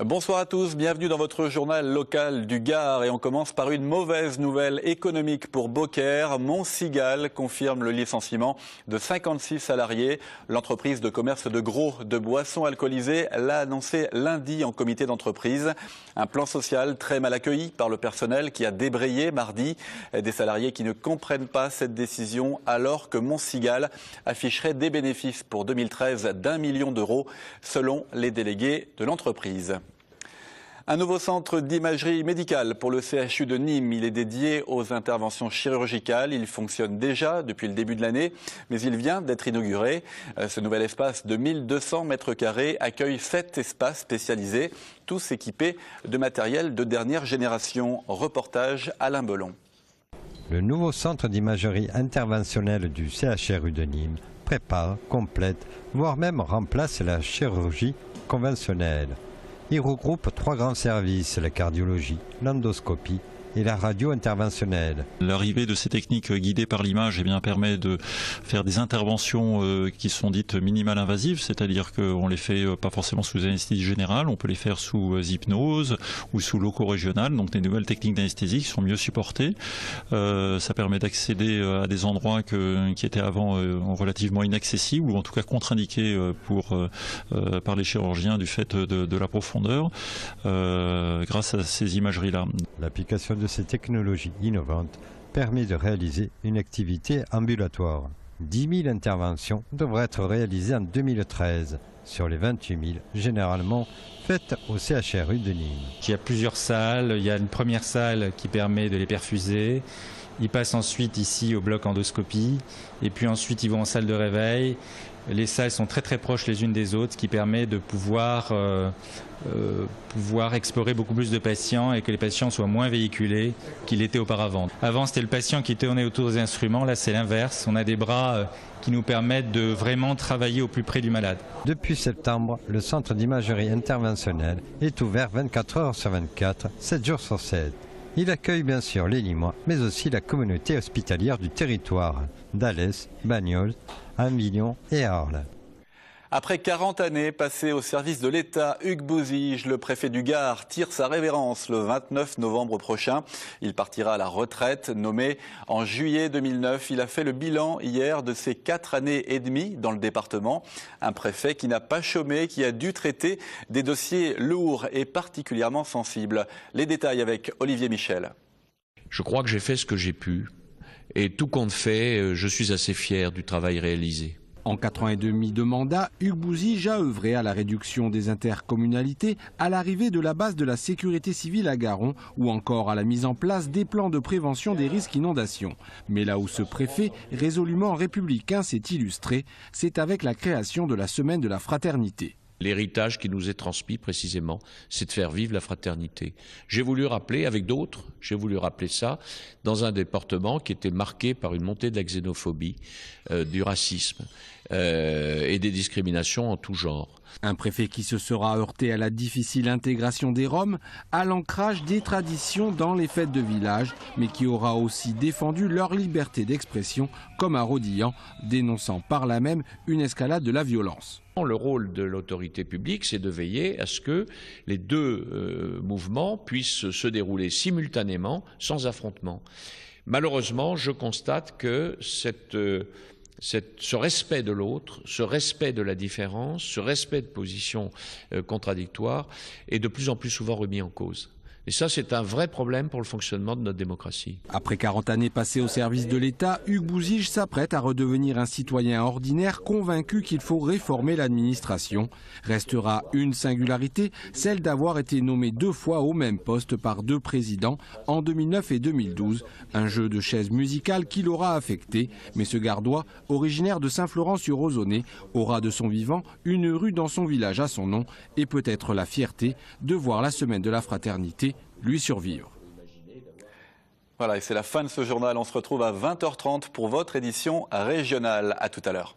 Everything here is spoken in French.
Bonsoir à tous, bienvenue dans votre journal local du Gard et on commence par une mauvaise nouvelle économique pour Beaucaire. Montcigal confirme le licenciement de 56 salariés. L'entreprise de commerce de gros de boissons alcoolisées l'a annoncé lundi en comité d'entreprise. Un plan social très mal accueilli par le personnel qui a débrayé mardi. Des salariés qui ne comprennent pas cette décision alors que Montcigal afficherait des bénéfices pour 2013 d'1 million d'euros selon les délégués de l'entreprise. Un nouveau centre d'imagerie médicale pour le CHU de Nîmes. Il est dédié aux interventions chirurgicales. Il fonctionne déjà depuis le début de l'année, mais il vient d'être inauguré. Ce nouvel espace de 1200 mètres carrés accueille 7 espaces spécialisés, tous équipés de matériel de dernière génération. Reportage Alain Belon. Le nouveau centre d'imagerie interventionnelle du CHRU de Nîmes prépare, complète, voire même remplace la chirurgie conventionnelle. Il regroupe 3 grands services, la cardiologie, l'endoscopie et la radio interventionnelle. L'arrivée de ces techniques guidées par l'image permet de faire des interventions qui sont dites minimal invasives, c'est-à-dire qu'on les fait pas forcément sous anesthésie générale, on peut les faire sous hypnose ou sous loco-régionale, donc des nouvelles techniques d'anesthésie qui sont mieux supportées. Ça permet d'accéder à des endroits qui étaient avant relativement inaccessibles ou en tout cas contre-indiqués par les chirurgiens du fait de la profondeur grâce à ces imageries-là. L'application de ces technologies innovantes permet de réaliser une activité ambulatoire. 10 000 interventions devraient être réalisées en 2013 sur les 28 000 généralement faites au CHRU de Nîmes. Il y a plusieurs salles, il y a une première salle qui permet de les perfuser. Ils passent ensuite ici au bloc endoscopie et puis ensuite ils vont en salle de réveil. Les salles sont très proches les unes des autres, ce qui permet de pouvoir explorer beaucoup plus de patients et que les patients soient moins véhiculés qu'ils l'étaient auparavant. Avant, c'était le patient qui tournait autour des instruments, là c'est l'inverse. On a des bras qui nous permettent de vraiment travailler au plus près du malade. Depuis septembre, le centre d'imagerie interventionnelle est ouvert 24 heures sur 24, 7 jours sur 7. Il accueille bien sûr les Limois, mais aussi la communauté hospitalière du territoire, d'Alès, Bagnols, Avignon et Arles. Après 40 années passées au service de l'État, Hugues Bouzige, le préfet du Gard, tire sa révérence le 29 novembre prochain. Il partira à la retraite, nommé en juillet 2009. Il a fait le bilan hier de ses 4 années et demie dans le département. Un préfet qui n'a pas chômé, qui a dû traiter des dossiers lourds et particulièrement sensibles. Les détails avec Olivier Michel. Je crois que j'ai fait ce que j'ai pu. Et tout compte fait, je suis assez fier du travail réalisé. En 4 ans et demi de mandat, Hugues Bouzige a œuvré à la réduction des intercommunalités, à l'arrivée de la base de la sécurité civile à Garon ou encore à la mise en place des plans de prévention des risques inondations. Mais là où ce préfet, résolument républicain, s'est illustré, c'est avec la création de la semaine de la fraternité. L'héritage qui nous est transmis précisément, c'est de faire vivre la fraternité. J'ai voulu rappeler, avec d'autres, ça dans un département qui était marqué par une montée de la xénophobie, du racisme et des discriminations en tout genre. Un préfet qui se sera heurté à la difficile intégration des Roms, à l'ancrage des traditions dans les fêtes de village, mais qui aura aussi défendu leur liberté d'expression, comme à Rodillan, dénonçant par là même une escalade de la violence. Le rôle de l'autorité publique, c'est de veiller à ce que les deux mouvements puissent se dérouler simultanément, sans affrontement. Malheureusement, je constate que ce respect de l'autre, ce respect de la différence, ce respect de positions contradictoires est de plus en plus souvent remis en cause. Et ça, c'est un vrai problème pour le fonctionnement de notre démocratie. Après 40 années passées au service de l'État, Hugues Bouzige s'apprête à redevenir un citoyen ordinaire convaincu qu'il faut réformer l'administration. Restera une singularité, celle d'avoir été nommé 2 fois au même poste par 2 présidents, en 2009 et 2012. Un jeu de chaises musicales qui l'aura affecté. Mais ce Gardois, originaire de Saint-Florent-sur-Ozonay, aura de son vivant une rue dans son village à son nom et peut-être la fierté de voir la semaine de la fraternité lui survivre. Voilà, et c'est la fin de ce journal. On se retrouve à 20h30 pour votre édition régionale. À tout à l'heure.